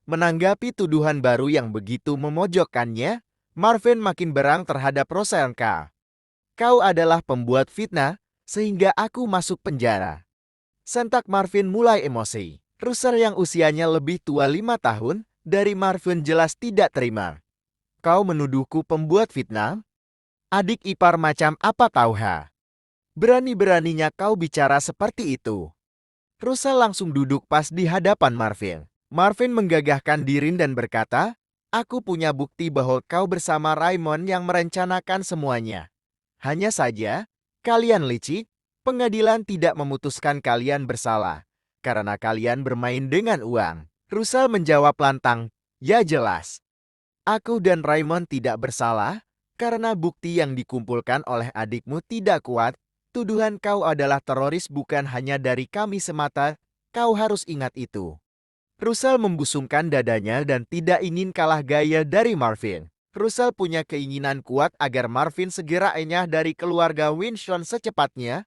Menanggapi tuduhan baru yang begitu memojokkannya, Marvin makin berang terhadap Roselka. Kau adalah pembuat fitnah, sehingga aku masuk penjara. Sentak Marvin mulai emosi. Russell yang usianya lebih tua 5 tahun dari Marvin jelas tidak terima. Kau menuduhku pembuat fitnah? Adik ipar macam apa kau ha? Berani-beraninya kau bicara seperti itu. Russell langsung duduk pas di hadapan Marvin. Marvin menggagahkan diri dan berkata, aku punya bukti bahwa kau bersama Raymond yang merencanakan semuanya. Hanya saja, kalian licik, pengadilan tidak memutuskan kalian bersalah. Karena kalian bermain dengan uang. Russell menjawab lantang, ya jelas. Aku dan Raymond tidak bersalah, karena bukti yang dikumpulkan oleh adikmu tidak kuat. Tuduhan kau adalah teroris bukan hanya dari kami semata, kau harus ingat itu. Russell membusungkan dadanya dan tidak ingin kalah gaya dari Marvin. Russell punya keinginan kuat agar Marvin segera enyah dari keluarga Winston secepatnya.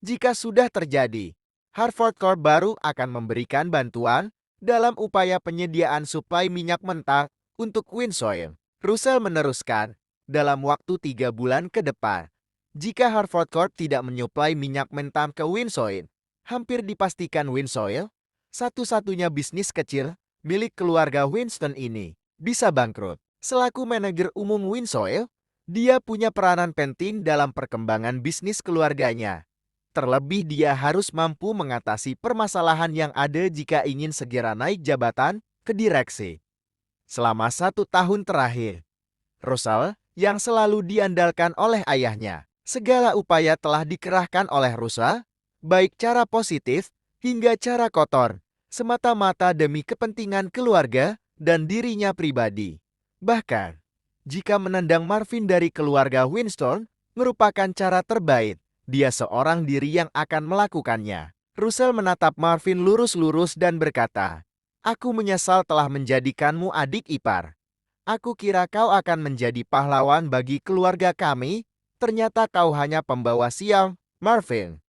Jika sudah terjadi, Harvard Corp baru akan memberikan bantuan dalam upaya penyediaan suplai minyak mentah untuk Winston. Russell meneruskan, dalam waktu 3 bulan ke depan, jika Harvard Corp tidak menyuplai minyak mentah ke Winston, hampir dipastikan Winston, satu-satunya bisnis kecil milik keluarga Winston ini, bisa bangkrut. Selaku manajer umum Winston, dia punya peranan penting dalam perkembangan bisnis keluarganya. Terlebih dia harus mampu mengatasi permasalahan yang ada jika ingin segera naik jabatan ke direksi. Selama 1 tahun terakhir, Russell yang selalu diandalkan oleh ayahnya, segala upaya telah dikerahkan oleh Russell, baik cara positif hingga cara kotor, semata-mata demi kepentingan keluarga dan dirinya pribadi. Bahkan, jika menendang Marvin dari keluarga Winston merupakan cara terbaik, dia seorang diri yang akan melakukannya. Russell menatap Marvin lurus-lurus dan berkata, aku menyesal telah menjadikanmu adik ipar. Aku kira kau akan menjadi pahlawan bagi keluarga kami, ternyata kau hanya pembawa sial, Marvin.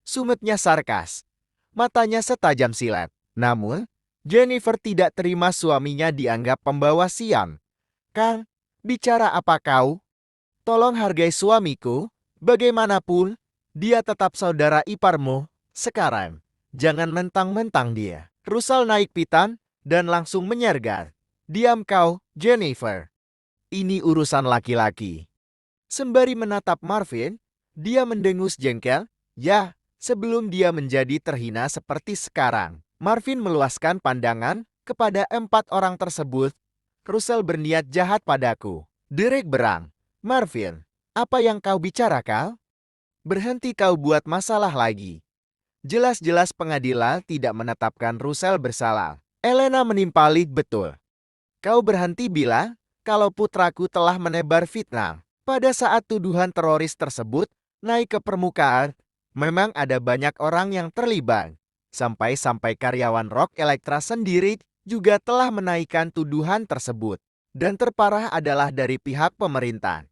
Sumetnya sarkas. Matanya setajam silet. Namun, Jennifer tidak terima suaminya dianggap pembawa sial. Kang, bicara apa kau? Tolong hargai suamiku, bagaimanapun, dia tetap saudara iparmu. Sekarang, jangan mentang-mentang dia. Russell naik pitan dan langsung menyergap. Diam kau, Jennifer. Ini urusan laki-laki. Sembari menatap Marvin, dia mendengus jengkel. Ya, sebelum dia menjadi terhina seperti sekarang. Marvin meluaskan pandangan kepada 4 orang tersebut. Russell berniat jahat padaku. Derek berang. Marvin, apa yang kau bicarakan? Berhenti kau buat masalah lagi. Jelas-jelas pengadilan tidak menetapkan Russell bersalah. Elena menimpali betul. Kau berhenti bilang kalau putraku telah menebar fitnah. Pada saat tuduhan teroris tersebut naik ke permukaan, memang ada banyak orang yang terlibat. Sampai-sampai karyawan Rock Electra sendiri juga telah menaikkan tuduhan tersebut. Dan terparah adalah dari pihak pemerintah.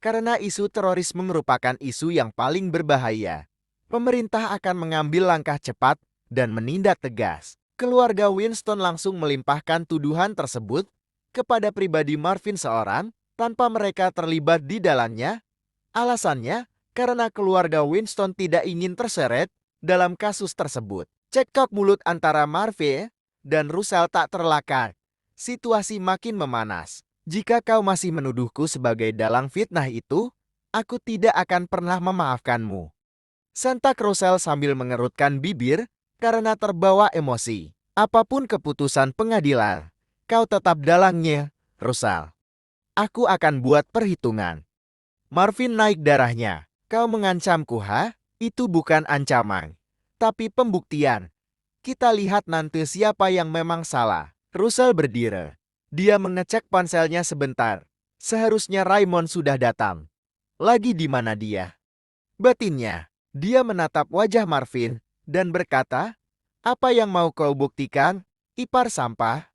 Karena isu terorisme merupakan isu yang paling berbahaya. Pemerintah akan mengambil langkah cepat dan menindak tegas. Keluarga Winston langsung melimpahkan tuduhan tersebut kepada pribadi Marvin seorang tanpa mereka terlibat di dalamnya. Alasannya, karena keluarga Winston tidak ingin terseret dalam kasus tersebut. Cekcok mulut antara Marvin dan Russell tak terelakkan. Situasi makin memanas. Jika kau masih menuduhku sebagai dalang fitnah itu, aku tidak akan pernah memaafkanmu. Sentak Russell sambil mengerutkan bibir karena terbawa emosi. Apapun keputusan pengadilan, kau tetap dalangnya, Russell. Aku akan buat perhitungan. Marvin naik darahnya. Kau mengancamku, ha? Itu bukan ancaman, tapi pembuktian. Kita lihat nanti siapa yang memang salah. Russell berdiri. Dia mengecek ponselnya sebentar. Seharusnya Raymond sudah datang. Lagi di mana dia? Batinnya, dia menatap wajah Marvin dan berkata, apa yang mau kau buktikan, ipar sampah?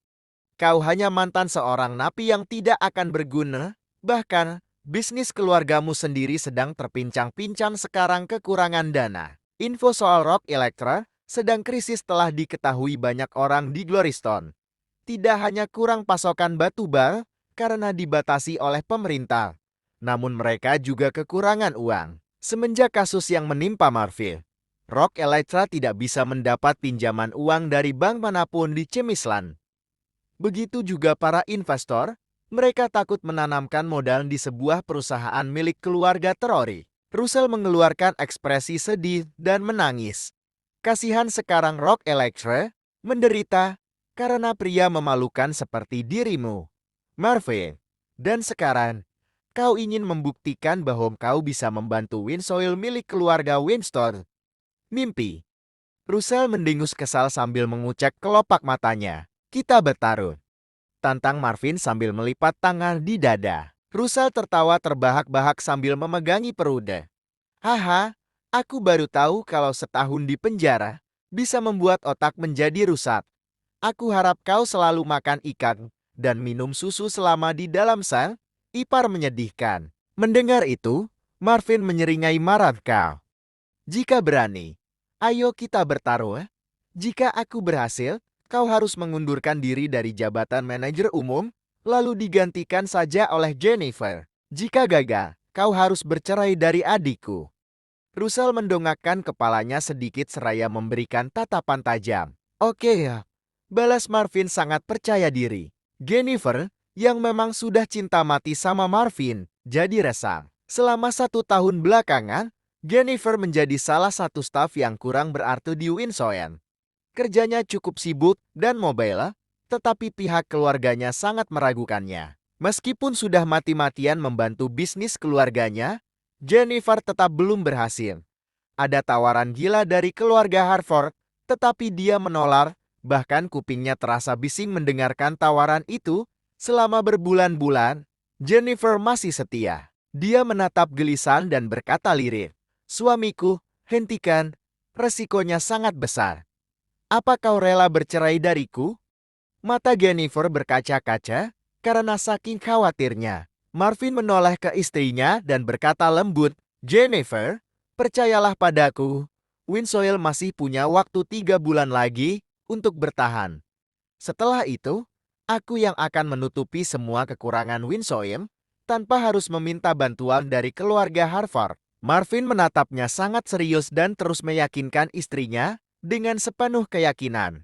Kau hanya mantan seorang napi yang tidak akan berguna, bahkan bisnis keluargamu sendiri sedang terpincang-pincang sekarang kekurangan dana. Info soal Rock Electra sedang krisis telah diketahui banyak orang di Glorystone. tidak hanya kurang pasokan batu bara karena dibatasi oleh pemerintah, namun mereka juga kekurangan uang. Semenjak kasus yang menimpa Marfil, Rock Elytra tidak bisa mendapat pinjaman uang dari bank manapun di Cemislan. Begitu juga para investor, mereka takut menanamkan modal di sebuah perusahaan milik keluarga teroris. Russell mengeluarkan ekspresi sedih dan menangis. Kasihan sekarang Rock Elytra menderita karena pria memalukan seperti dirimu, Marvin. Dan sekarang, kau ingin membuktikan bahwa kau bisa membantu Winsoil milik keluarga Winston. Mimpi. Russell mendengus kesal sambil mengucek kelopak matanya. Kita bertarung, tantang Marvin sambil melipat tangan di dada. Russell tertawa terbahak-bahak sambil memegangi perutnya. Haha, aku baru tahu kalau setahun di penjara bisa membuat otak menjadi rusak. Aku harap kau selalu makan ikan dan minum susu selama di dalam sel. Ipar menyedihkan. Mendengar itu, Marvin menyeringai marah kau. Jika berani, ayo kita bertaruh. Jika aku berhasil, kau harus mengundurkan diri dari jabatan manajer umum, lalu digantikan saja oleh Jennifer. Jika gagal, kau harus bercerai dari adikku. Russell mendongakkan kepalanya sedikit seraya memberikan tatapan tajam. Oke ya, balas Marvin sangat percaya diri. Jennifer, yang memang sudah cinta mati sama Marvin, jadi resah. Selama 1 tahun belakangan, Jennifer menjadi salah satu staf yang kurang berarti di Winsoil. Kerjanya cukup sibuk dan mobile, tetapi pihak keluarganya sangat meragukannya. Meskipun sudah mati-matian membantu bisnis keluarganya, Jennifer tetap belum berhasil. Ada tawaran gila dari keluarga Harford, tetapi dia menolak, bahkan kupingnya terasa bising mendengarkan tawaran itu. Selama berbulan-bulan, Jennifer masih setia. Dia menatap gelisan dan berkata lirih, "Suamiku, hentikan, resikonya sangat besar. Apa kau rela bercerai dariku?" Mata Jennifer berkaca-kaca karena saking khawatirnya. Marvin menoleh ke istrinya dan berkata lembut, "Jennifer, percayalah padaku, Winsoil masih punya waktu 3 bulan lagi untuk bertahan. Setelah itu, aku yang akan menutupi semua kekurangan Winsoil tanpa harus meminta bantuan dari keluarga Harvard." Marvin menatapnya sangat serius dan terus meyakinkan istrinya dengan sepenuh keyakinan.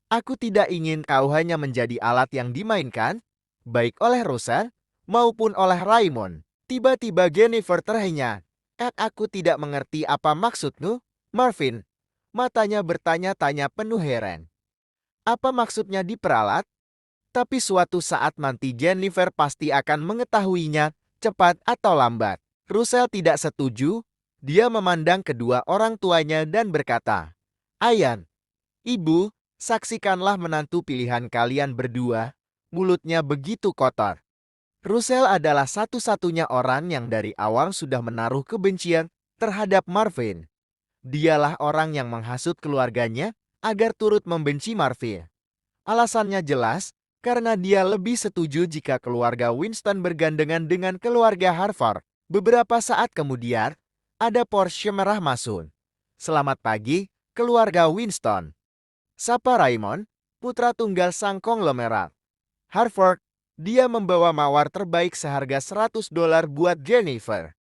Aku tidak ingin kau hanya menjadi alat yang dimainkan, baik oleh Rosa maupun oleh Raymond. Tiba-tiba Jennifer terhenyak. Aku tidak mengerti apa maksudmu, Marvin. Matanya bertanya-tanya penuh heran. Apa maksudnya diperalat? Tapi suatu saat nanti Jennifer pasti akan mengetahuinya, cepat atau lambat. Russell tidak setuju. Dia memandang kedua orang tuanya dan berkata, "Ayan, Ibu, saksikanlah menantu pilihan kalian berdua." Mulutnya begitu kotor. Russell adalah satu-satunya orang yang dari awal sudah menaruh kebencian terhadap Marvin. Dialah orang yang menghasut keluarganya agar turut membenci Marvin. Alasannya jelas, karena dia lebih setuju jika keluarga Winston bergandengan dengan keluarga Harvard. Beberapa saat kemudian, ada Porsche merah masuk. "Selamat pagi, keluarga Winston," sapa Raymond, putra tunggal sang konglomerat Harvard. Dia membawa mawar terbaik seharga $100 buat Jennifer.